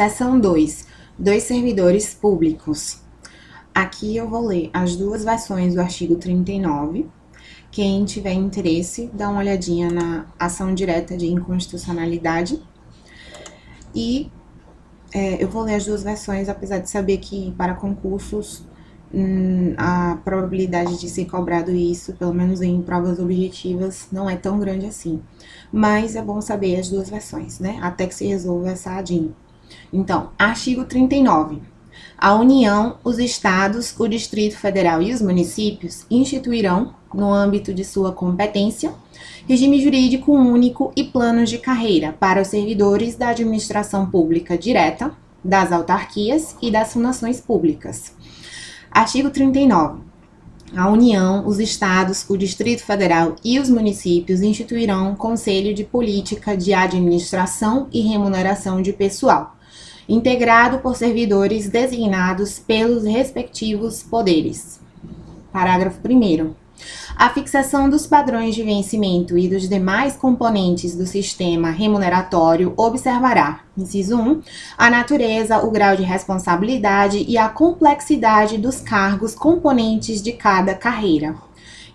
Seção 2. Dos servidores públicos. Aqui eu vou ler as duas versões do artigo 39. Quem tiver interesse, dá uma olhadinha na ação direta de inconstitucionalidade. E eu vou ler as duas versões, apesar de saber que para concursos a probabilidade de ser cobrado isso, pelo menos em provas objetivas, não é tão grande assim. Mas é bom saber as duas versões, né? Até que se resolva essa ADIM. Então, artigo 39. A União, os Estados, o Distrito Federal e os municípios instituirão, no âmbito de sua competência, regime jurídico único e planos de carreira para os servidores da administração pública direta, das autarquias e das fundações públicas. Artigo 39. A União, os Estados, o Distrito Federal e os municípios instituirão Conselho de Política de Administração e Remuneração de Pessoal, integrado por servidores designados pelos respectivos poderes. Parágrafo 1º. A fixação dos padrões de vencimento e dos demais componentes do sistema remuneratório observará, inciso 1, a natureza, o grau de responsabilidade e a complexidade dos cargos componentes de cada carreira.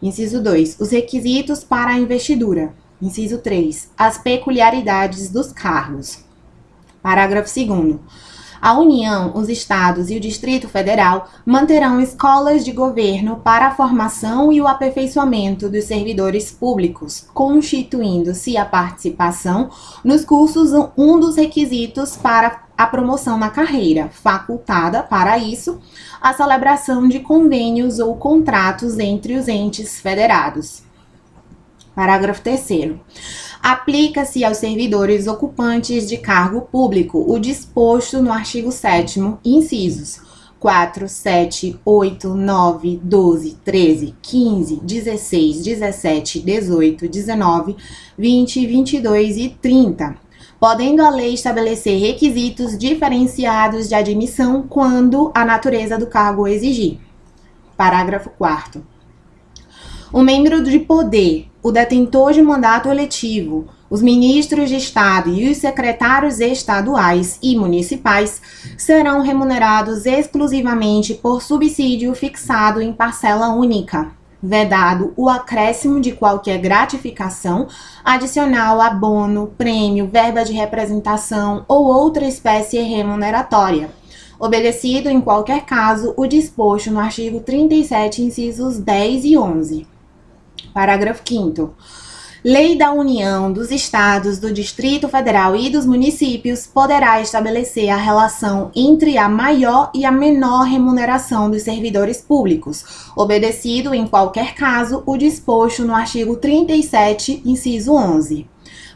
Inciso 2, os requisitos para a investidura. Inciso 3, as peculiaridades dos cargos. Parágrafo 2º. A União, os Estados e o Distrito Federal manterão escolas de governo para a formação e o aperfeiçoamento dos servidores públicos, constituindo-se a participação nos cursos um dos requisitos para a promoção na carreira, facultada, para isso, a celebração de convênios ou contratos entre os entes federados. Parágrafo 3º. Aplica-se aos servidores ocupantes de cargo público o disposto no artigo 7º, incisos 4, 7, 8, 9, 12, 13, 15, 16, 17, 18, 19, 20, 22 e 30, podendo a lei estabelecer requisitos diferenciados de admissão quando a natureza do cargo exigir. Parágrafo 4º. O membro de poder, o detentor de mandato eletivo, os ministros de Estado e os secretários estaduais e municipais serão remunerados exclusivamente por subsídio fixado em parcela única, vedado o acréscimo de qualquer gratificação adicional, abono, prêmio, verba de representação ou outra espécie remuneratória, obedecido em qualquer caso o disposto no artigo 37, incisos 10 e 11. Parágrafo 5º. Lei da União, dos Estados, do Distrito Federal e dos municípios poderá estabelecer a relação entre a maior e a menor remuneração dos servidores públicos, obedecido em qualquer caso o disposto no artigo 37, inciso 11.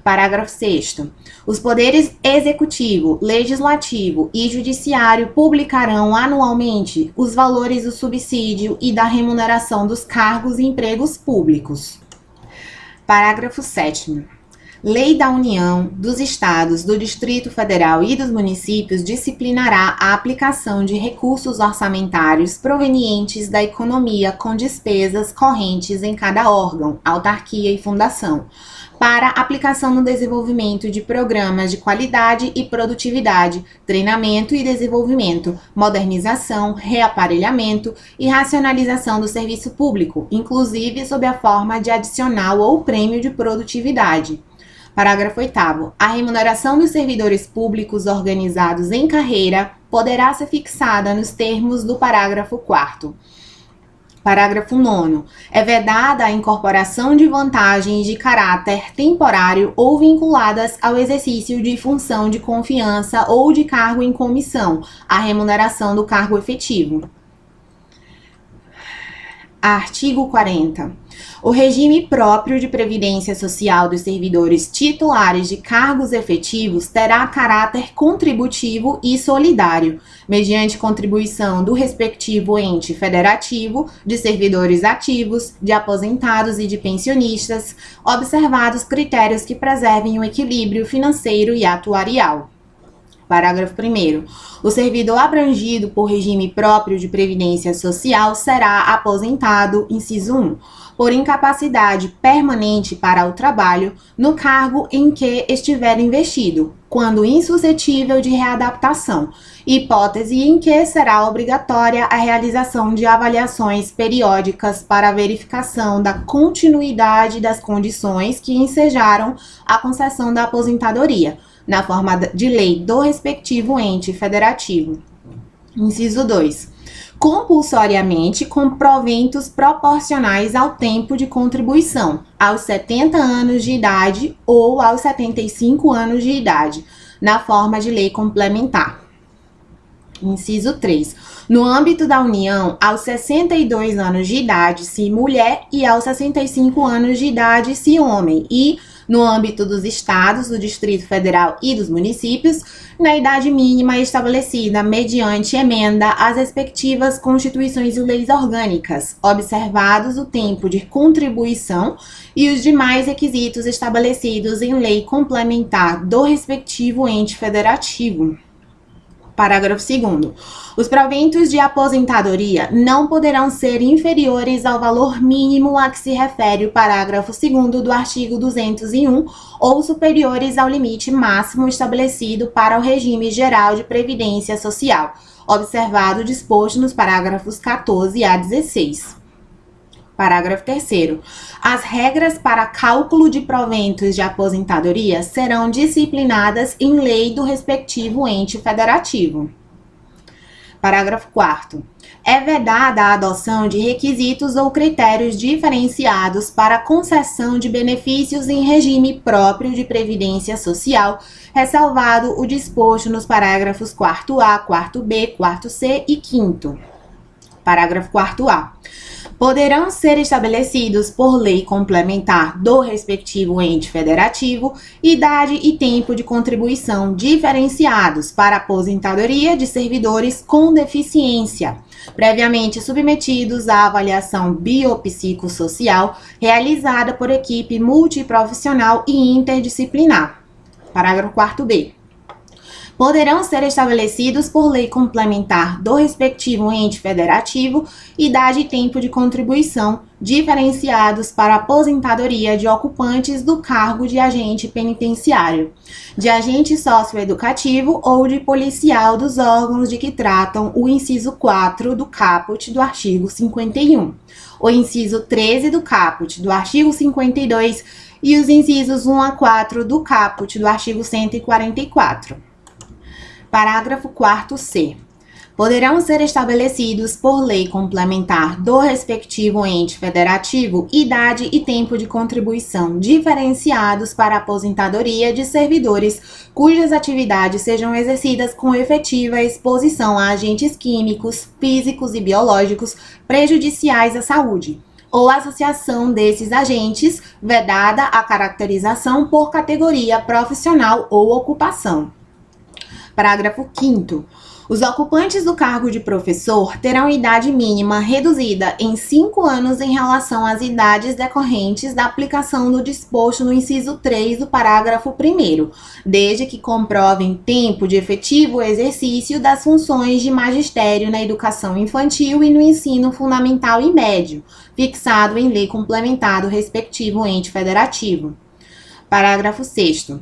Parágrafo 6º. Os poderes executivo, legislativo e judiciário publicarão anualmente os valores do subsídio e da remuneração dos cargos e empregos públicos. Parágrafo 7º. Lei da União, dos Estados, do Distrito Federal e dos municípios disciplinará a aplicação de recursos orçamentários provenientes da economia com despesas correntes em cada órgão, autarquia e fundação, para aplicação no desenvolvimento de programas de qualidade e produtividade, treinamento e desenvolvimento, modernização, reaparelhamento e racionalização do serviço público, inclusive sob a forma de adicional ou prêmio de produtividade. Parágrafo 8º. A remuneração dos servidores públicos organizados em carreira poderá ser fixada nos termos do parágrafo 4º. Parágrafo 9º. É vedada a incorporação de vantagens de caráter temporário ou vinculadas ao exercício de função de confiança ou de cargo em comissão, à remuneração do cargo efetivo. Artigo 40. O regime próprio de previdência social dos servidores titulares de cargos efetivos terá caráter contributivo e solidário, mediante contribuição do respectivo ente federativo, de servidores ativos, de aposentados e de pensionistas, observados critérios que preservem o equilíbrio financeiro e atuarial. Parágrafo 1º. O servidor abrangido por regime próprio de previdência social será aposentado, inciso 1, por incapacidade permanente para o trabalho no cargo em que estiver investido, quando insuscetível de readaptação, hipótese em que será obrigatória a realização de avaliações periódicas para a verificação da continuidade das condições que ensejaram a concessão da aposentadoria, na forma de lei do respectivo ente federativo. Inciso 2. Compulsoriamente com proventos proporcionais ao tempo de contribuição, aos 70 anos de idade ou aos 75 anos de idade, na forma de lei complementar. Inciso 3. No âmbito da União, aos 62 anos de idade, se mulher, e aos 65 anos de idade, se homem, e no âmbito dos estados, do Distrito Federal e dos municípios, na idade mínima estabelecida mediante emenda às respectivas constituições e leis orgânicas, observados o tempo de contribuição e os demais requisitos estabelecidos em lei complementar do respectivo ente federativo. Parágrafo 2º. Os proventos de aposentadoria não poderão ser inferiores ao valor mínimo a que se refere o parágrafo 2º do artigo 201 ou superiores ao limite máximo estabelecido para o regime geral de previdência social, observado o disposto nos parágrafos 14 a 16. Parágrafo 3º. As regras para cálculo de proventos de aposentadoria serão disciplinadas em lei do respectivo ente federativo. Parágrafo 4º. É vedada a adoção de requisitos ou critérios diferenciados para a concessão de benefícios em regime próprio de previdência social, ressalvado o disposto nos parágrafos 4A, 4B, 4C e 5º. Parágrafo 4A. Poderão ser estabelecidos por lei complementar do respectivo ente federativo idade e tempo de contribuição diferenciados para aposentadoria de servidores com deficiência, previamente submetidos à avaliação biopsicossocial realizada por equipe multiprofissional e interdisciplinar. Parágrafo 4b. Poderão ser estabelecidos por lei complementar do respectivo ente federativo idade e tempo de contribuição diferenciados para aposentadoria de ocupantes do cargo de agente penitenciário, de agente socioeducativo ou de policial dos órgãos de que tratam o inciso 4 do caput do artigo 51, o inciso 13 do caput do artigo 52 e os incisos 1 a 4 do caput do artigo 144. Parágrafo 4c. Poderão ser estabelecidos por lei complementar do respectivo ente federativo idade e tempo de contribuição diferenciados para aposentadoria de servidores cujas atividades sejam exercidas com efetiva exposição a agentes químicos, físicos e biológicos prejudiciais à saúde, ou associação desses agentes, vedada a caracterização por categoria profissional ou ocupação. Parágrafo 5º. Os ocupantes do cargo de professor terão idade mínima reduzida em 5 anos em relação às idades decorrentes da aplicação do disposto no inciso 3 do parágrafo 1º, desde que comprovem tempo de efetivo exercício das funções de magistério na educação infantil e no ensino fundamental e médio, fixado em lei complementar do respectivo ente federativo. Parágrafo 6º.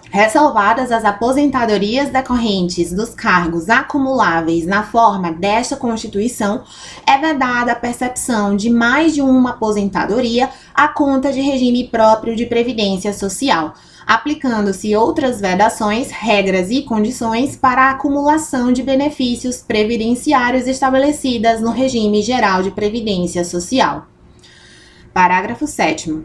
Ressalvadas as aposentadorias decorrentes dos cargos acumuláveis na forma desta Constituição, é vedada a percepção de mais de uma aposentadoria à conta de regime próprio de previdência social, aplicando-se outras vedações, regras e condições para a acumulação de benefícios previdenciários estabelecidas no regime geral de previdência social. Parágrafo 7º.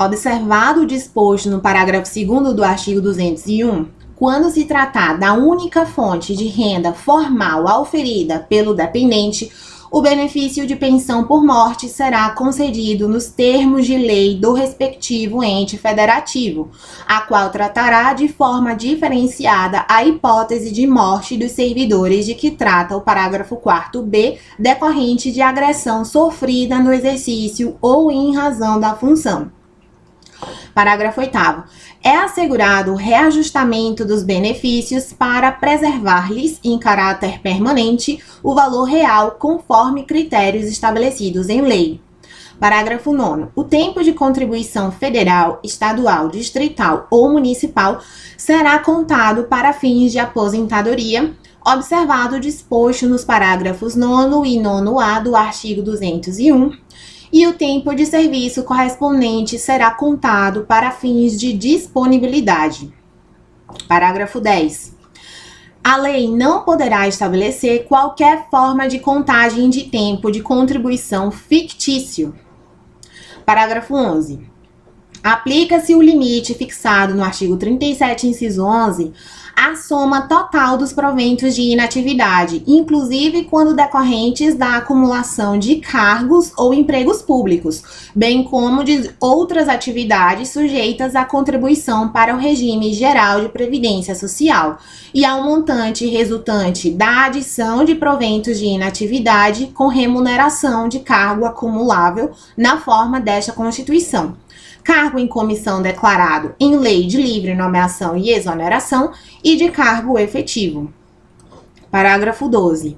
Observado o disposto no parágrafo 2º do artigo 201, quando se tratar da única fonte de renda formal auferida pelo dependente, o benefício de pensão por morte será concedido nos termos de lei do respectivo ente federativo, a qual tratará de forma diferenciada a hipótese de morte dos servidores de que trata o parágrafo 4b, decorrente de agressão sofrida no exercício ou em razão da função. Parágrafo 8º. É assegurado o reajustamento dos benefícios para preservar-lhes, em caráter permanente, o valor real conforme critérios estabelecidos em lei. Parágrafo 9º. O tempo de contribuição federal, estadual, distrital ou municipal será contado para fins de aposentadoria, observado o disposto nos parágrafos 9º e 9º-A do artigo 201, e o tempo de serviço correspondente será contado para fins de disponibilidade. Parágrafo 10. A lei não poderá estabelecer qualquer forma de contagem de tempo de contribuição fictício. Parágrafo 11. Aplica-se o limite fixado no artigo 37, inciso 11, à soma total dos proventos de inatividade, inclusive quando decorrentes da acumulação de cargos ou empregos públicos, bem como de outras atividades sujeitas à contribuição para o regime geral de previdência social, e ao montante resultante da adição de proventos de inatividade com remuneração de cargo acumulável na forma desta Constituição. Cargo em comissão declarado em lei de livre nomeação e exoneração e de cargo efetivo. Parágrafo 12.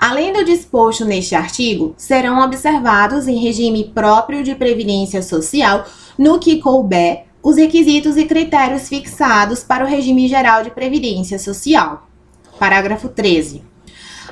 Além do disposto neste artigo, serão observados em regime próprio de previdência social, no que couber, os requisitos e critérios fixados para o regime geral de previdência social. Parágrafo 13.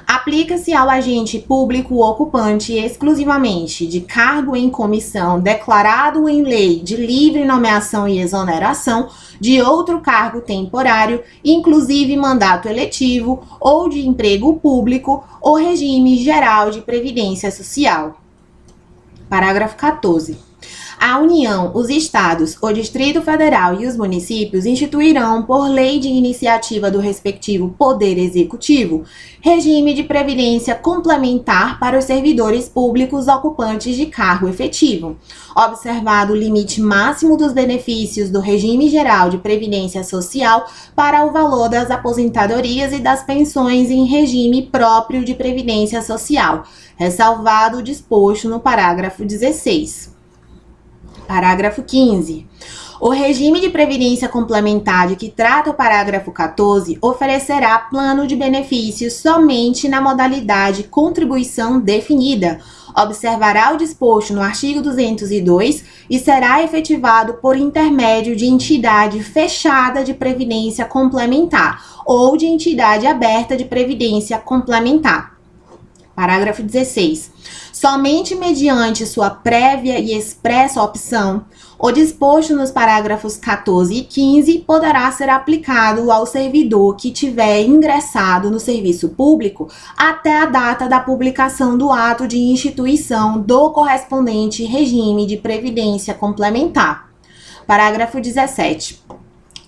Aplica-se ao agente público ocupante exclusivamente de cargo em comissão declarado em lei de livre nomeação e exoneração de outro cargo temporário, inclusive mandato eletivo ou de emprego público ou regime geral de previdência social. Parágrafo 14. A União, os Estados, o Distrito Federal e os municípios instituirão, por lei de iniciativa do respectivo Poder Executivo, regime de previdência complementar para os servidores públicos ocupantes de cargo efetivo, observado o limite máximo dos benefícios do regime geral de previdência social para o valor das aposentadorias e das pensões em regime próprio de previdência social, ressalvado o disposto no parágrafo 16. Parágrafo 15. O regime de previdência complementar de que trata o parágrafo 14 oferecerá plano de benefícios somente na modalidade contribuição definida, observará o disposto no artigo 202 e será efetivado por intermédio de entidade fechada de previdência complementar ou de entidade aberta de previdência complementar. Parágrafo 16. Somente mediante sua prévia e expressa opção, o disposto nos parágrafos 14 e 15 poderá ser aplicado ao servidor que tiver ingressado no serviço público até a data da publicação do ato de instituição do correspondente regime de previdência complementar. Parágrafo 17.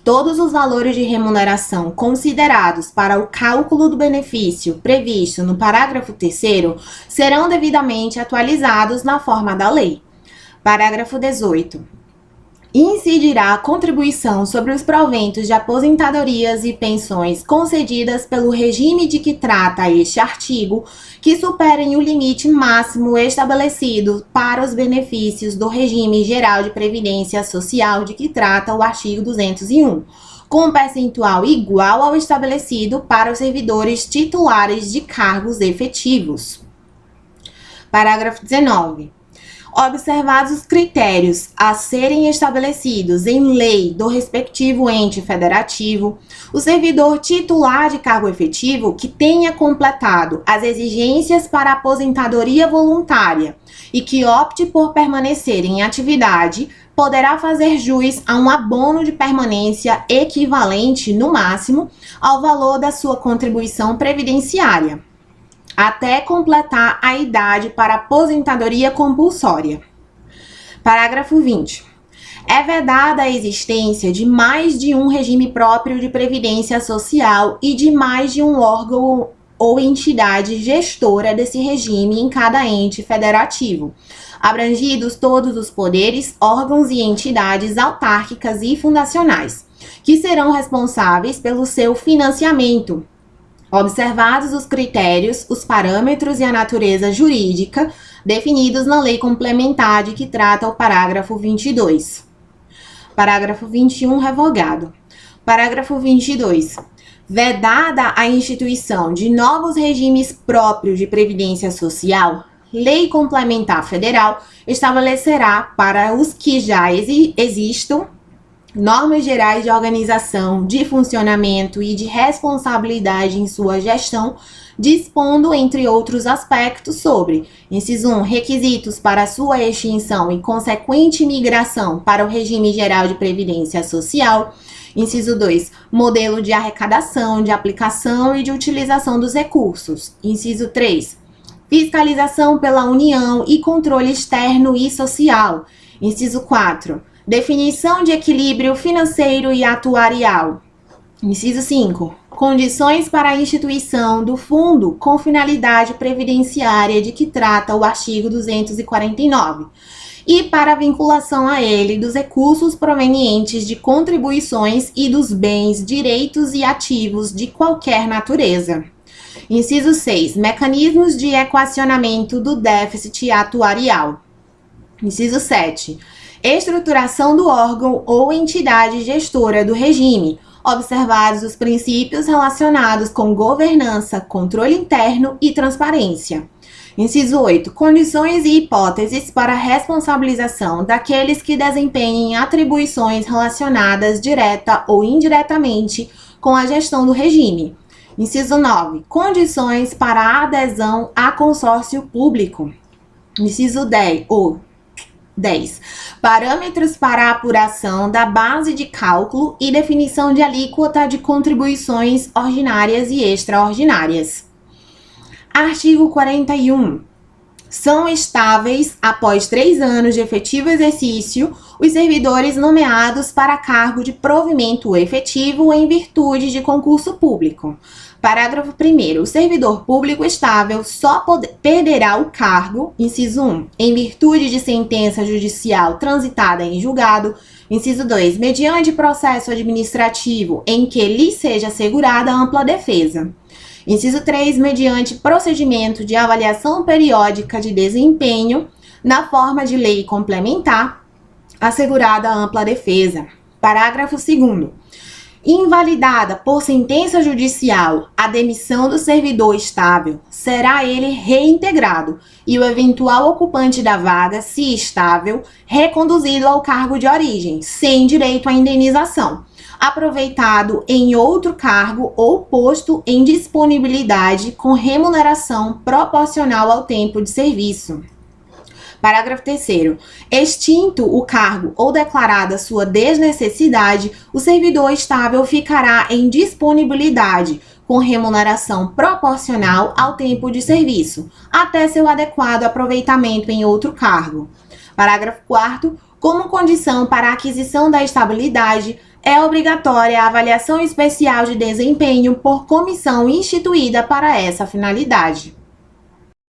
Todos os valores de remuneração considerados para o cálculo do benefício previsto no parágrafo 3º serão devidamente atualizados na forma da lei. Parágrafo 18. Incidirá a contribuição sobre os proventos de aposentadorias e pensões concedidas pelo regime de que trata este artigo, que superem o limite máximo estabelecido para os benefícios do regime geral de previdência social de que trata o artigo 201, com um percentual igual ao estabelecido para os servidores titulares de cargos efetivos. Parágrafo 19. Observados os critérios a serem estabelecidos em lei do respectivo ente federativo, o servidor titular de cargo efetivo que tenha completado as exigências para aposentadoria voluntária e que opte por permanecer em atividade, poderá fazer jus a um abono de permanência equivalente, no máximo, ao valor da sua contribuição previdenciária, até completar a idade para aposentadoria compulsória. Parágrafo 20. É vedada a existência de mais de um regime próprio de previdência social e de mais de um órgão ou entidade gestora desse regime em cada ente federativo, abrangidos todos os poderes, órgãos e entidades autárquicas e fundacionais, que serão responsáveis pelo seu financiamento, observados os critérios, os parâmetros e a natureza jurídica definidos na lei complementar de que trata o parágrafo 22. Parágrafo 21, revogado. Parágrafo 22. Vedada a instituição de novos regimes próprios de previdência social, Lei Complementar Federal estabelecerá para os que já existam normas gerais de organização, de funcionamento e de responsabilidade em sua gestão, dispondo, entre outros aspectos, sobre: inciso 1, requisitos para sua extinção e consequente migração para o regime geral de previdência social. Inciso 2, modelo de arrecadação, de aplicação e de utilização dos recursos. Inciso 3, fiscalização pela União e controle externo e social. Inciso 4, definição de equilíbrio financeiro e atuarial. Inciso 5, condições para a instituição do fundo com finalidade previdenciária de que trata o artigo 249 e para a vinculação a ele dos recursos provenientes de contribuições e dos bens, direitos e ativos de qualquer natureza. Inciso 6, mecanismos de equacionamento do déficit atuarial. Inciso 7, estruturação do órgão ou entidade gestora do regime, observados os princípios relacionados com governança, controle interno e transparência. Inciso 8, condições e hipóteses para a responsabilização daqueles que desempenhem atribuições relacionadas direta ou indiretamente com a gestão do regime. Inciso 9, condições para a adesão a consórcio público. Inciso 10, parâmetros para a apuração da base de cálculo e definição de alíquota de contribuições ordinárias e extraordinárias. Artigo 41. São estáveis, após 3 anos de efetivo exercício, os servidores nomeados para cargo de provimento efetivo em virtude de concurso público. Parágrafo 1º. O servidor público estável só perderá o cargo, inciso 1, em virtude de sentença judicial transitada em julgado, inciso 2, mediante processo administrativo em que lhe seja assegurada ampla defesa. Inciso 3, mediante procedimento de avaliação periódica de desempenho, na forma de lei complementar, assegurada ampla defesa. Parágrafo 2º. Invalidada por sentença judicial a demissão do servidor estável, será ele reintegrado e o eventual ocupante da vaga, se estável, reconduzido ao cargo de origem, sem direito à indenização, aproveitado em outro cargo ou posto em disponibilidade com remuneração proporcional ao tempo de serviço. Parágrafo 3º. Extinto o cargo ou declarada sua desnecessidade, o servidor estável ficará em disponibilidade com remuneração proporcional ao tempo de serviço, até seu adequado aproveitamento em outro cargo. Parágrafo 4º. Como condição para a aquisição da estabilidade, é obrigatória a avaliação especial de desempenho por comissão instituída para essa finalidade.